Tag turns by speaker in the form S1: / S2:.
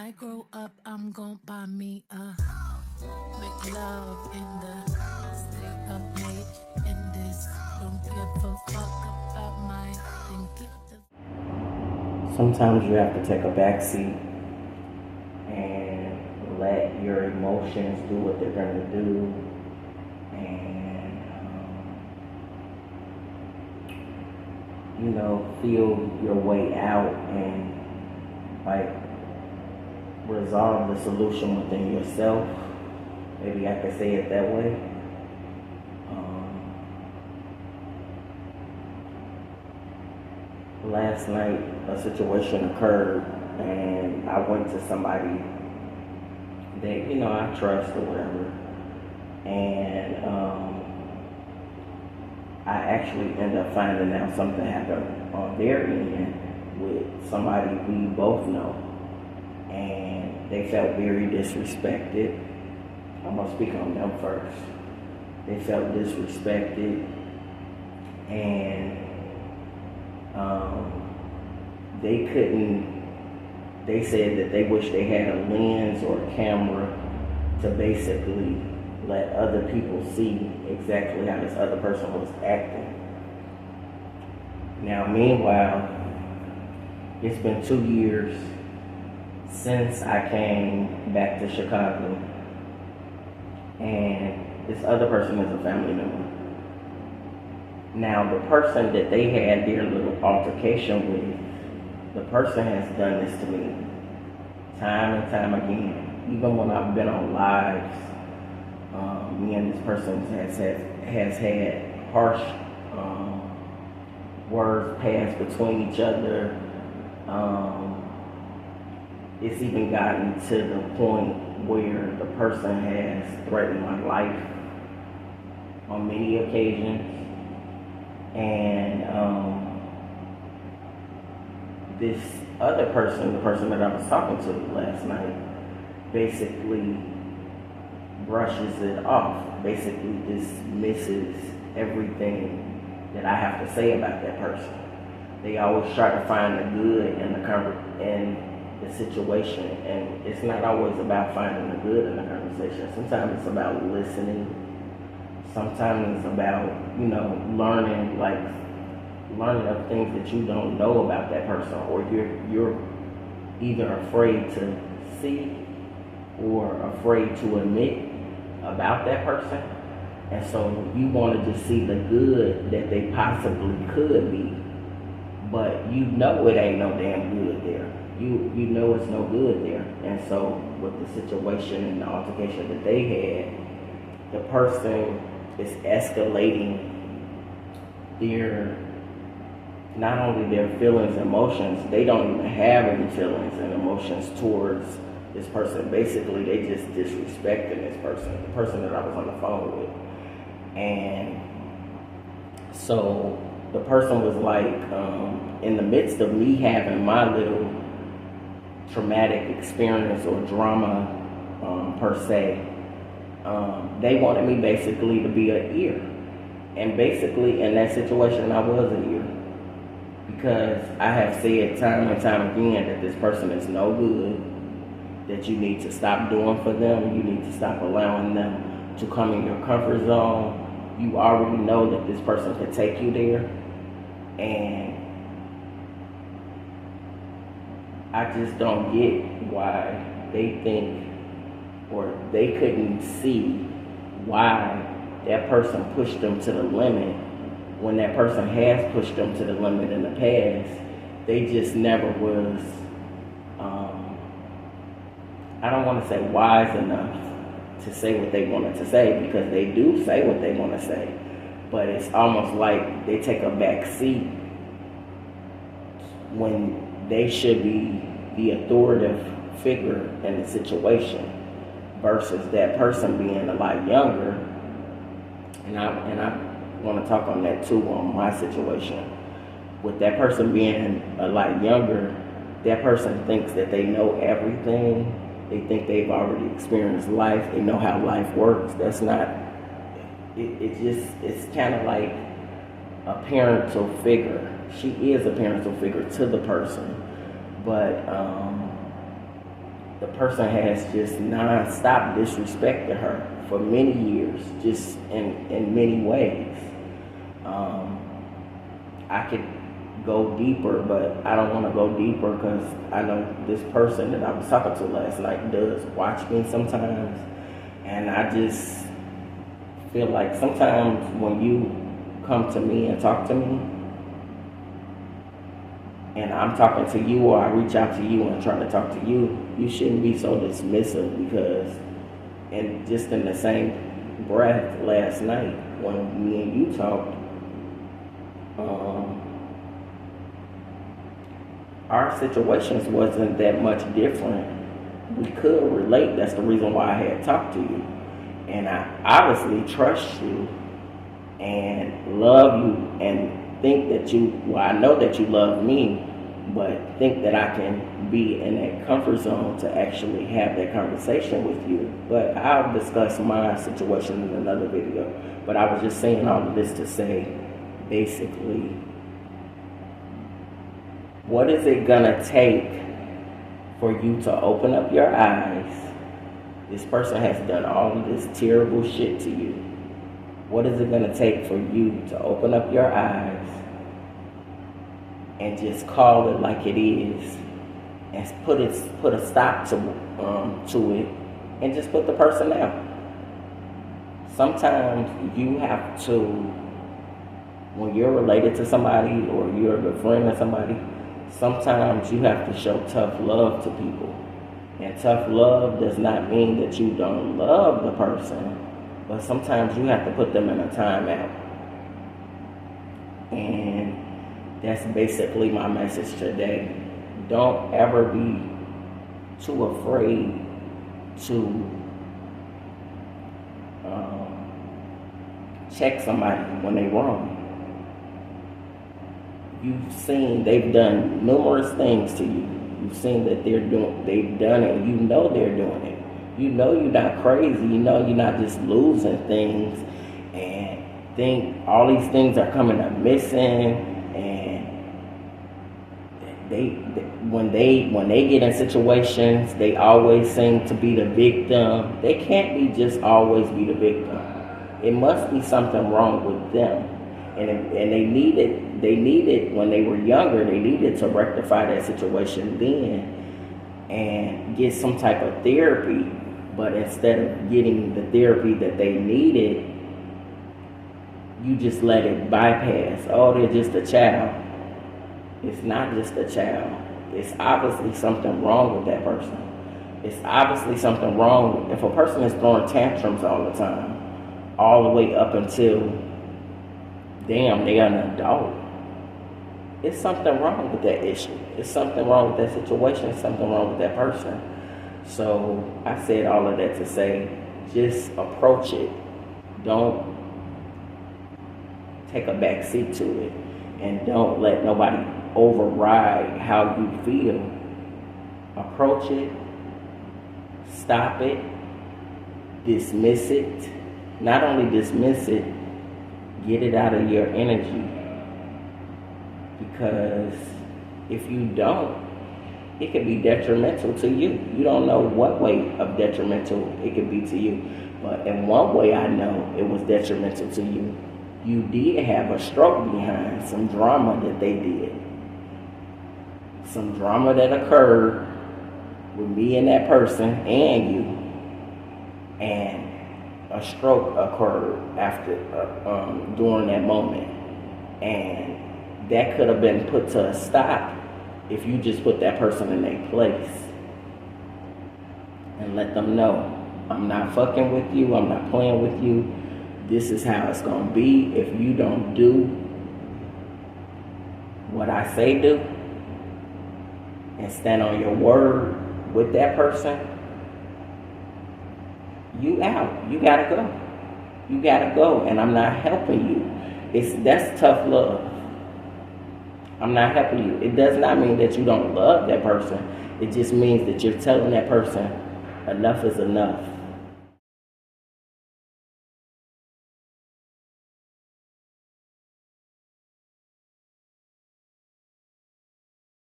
S1: I grow up, I'm gon' buy me a make love in the stay up late in this. Don't give a fuck about my think
S2: Sometimes you have to take a backseat and let your emotions do what they're going to do, and feel your way out and like resolve the solution within yourself. Maybe I could say it that way. Last night, a situation occurred, and I went to somebody that I trust or whatever, and I actually ended up finding out something happened on their end with somebody we both know, and they felt very disrespected. I'm gonna speak on them first. They felt disrespected, and they couldn't. They said that they wish they had a lens or a camera to basically let other people see exactly how this other person was acting. Now, meanwhile, it's been 2 years since I came back to Chicago, and this other person is a family member. Now, the person that they had their little altercation with, the person has done this to me time and time again. Even when I've been on lives, me and this person has had harsh words passed between each other. It's even gotten to the point where the person has threatened my life on many occasions. And this other person, the person that I was talking to last night, basically brushes it off, basically dismisses everything that I have to say about that person. They always try to find the good in the situation, and it's not always about finding the good in the conversation. Sometimes it's about listening. Sometimes it's about, learning of things that you don't know about that person, or you're either afraid to see or afraid to admit about that person. And so you want to just see the good that they possibly could be, but you know it ain't no damn good there. You know it's no good there. And so with the situation and the altercation that they had, the person is escalating not only their feelings and emotions, they don't even have any feelings and emotions towards this person. Basically, they just disrespecting this person, the person that I was on the phone with. And so the person was like, in the midst of me having my little traumatic experience or drama per se, they wanted me basically to be an ear. And basically in that situation I was an ear, because I have said time and time again that this person is no good, that you need to stop doing for them, you need to stop allowing them to come in your comfort zone. You already know that this person can take you there, and I just don't get why they think, or they couldn't see why that person pushed them to the limit when that person has pushed them to the limit in the past. They just never was, I don't want to say wise enough to say what they wanted to say, because they do say what they want to say, but it's almost like they take a back seat when they should be the authoritative figure in the situation, versus that person being a lot younger. And I want to talk on that too, on my situation. With that person being a lot younger, that person thinks that they know everything. They think they've already experienced life. They know how life works. That's not, it's kind of like a parental figure. She is a parental figure to the person, but the person has just non-stop disrespected her for many years, just in many ways. I could go deeper, but I don't want to go deeper because I know this person that I was talking to last night does watch me sometimes, and I just feel like sometimes when you come to me and talk to me, and I'm talking to you, or I reach out to you and try to talk to you, you shouldn't be so dismissive, because, and just in the same breath last night when me and you talked, our situations wasn't that much different. We could relate. That's the reason why I had talked to you. And I obviously trust you and love you and think that I know that you love me, but think that I can be in that comfort zone to actually have that conversation with you. But I'll discuss my situation in another video. But I was just saying all of this to say, basically, what is it gonna take for you to open up your eyes? This person has done all of this terrible shit to you. What is it gonna take for you to open up your eyes and just call it like it is, and put a stop to it, and just put the person out? Sometimes you have to, when you're related to somebody or you're a good friend of somebody, sometimes you have to show tough love to people. And tough love does not mean that you don't love the person, but sometimes you have to put them in a timeout. And that's basically my message today. Don't ever be too afraid to check somebody when they're wrong. You've seen they've done numerous things to you. You've seen that they've done it. You know they're doing it. You know you're not crazy. You know you're not just losing things and think all these things are coming up missing. And when they get in situations, they always seem to be the victim. They can't be just always be the victim. It must be something wrong with them. And they needed when they were younger, they needed to rectify that situation then and get some type of therapy. But instead of getting the therapy that they needed, you just let it bypass. Oh, they're just a child. It's not just a child. It's obviously something wrong with that person. It's obviously something wrong. If a person is throwing tantrums all the time, all the way up until damn, they are an adult, it's something wrong with that issue. It's something wrong with that situation. It's something wrong with that person. So I said all of that to say, just approach it. Don't take a back seat to it. And don't let nobody override how you feel. Approach it. Stop it. Dismiss it. Not only dismiss it, get it out of your energy, because if you don't, it could be detrimental to you. You don't know what way of detrimental it could be to you, but in one way I know it was detrimental to you. You did have a stroke behind some drama that they did, some drama that occurred with me and that person and you, and a stroke occurred after during that moment, and that could have been put to a stop if you just put that person in their place and let them know, I'm not fucking with you, I'm not playing with you, this is how it's gonna be. If you don't do what I say do and stand on your word with that person, you out. You gotta go. You gotta go, and I'm not helping you. That's tough love. I'm not helping you. It does not mean that you don't love that person. It just means that you're telling that person enough is enough.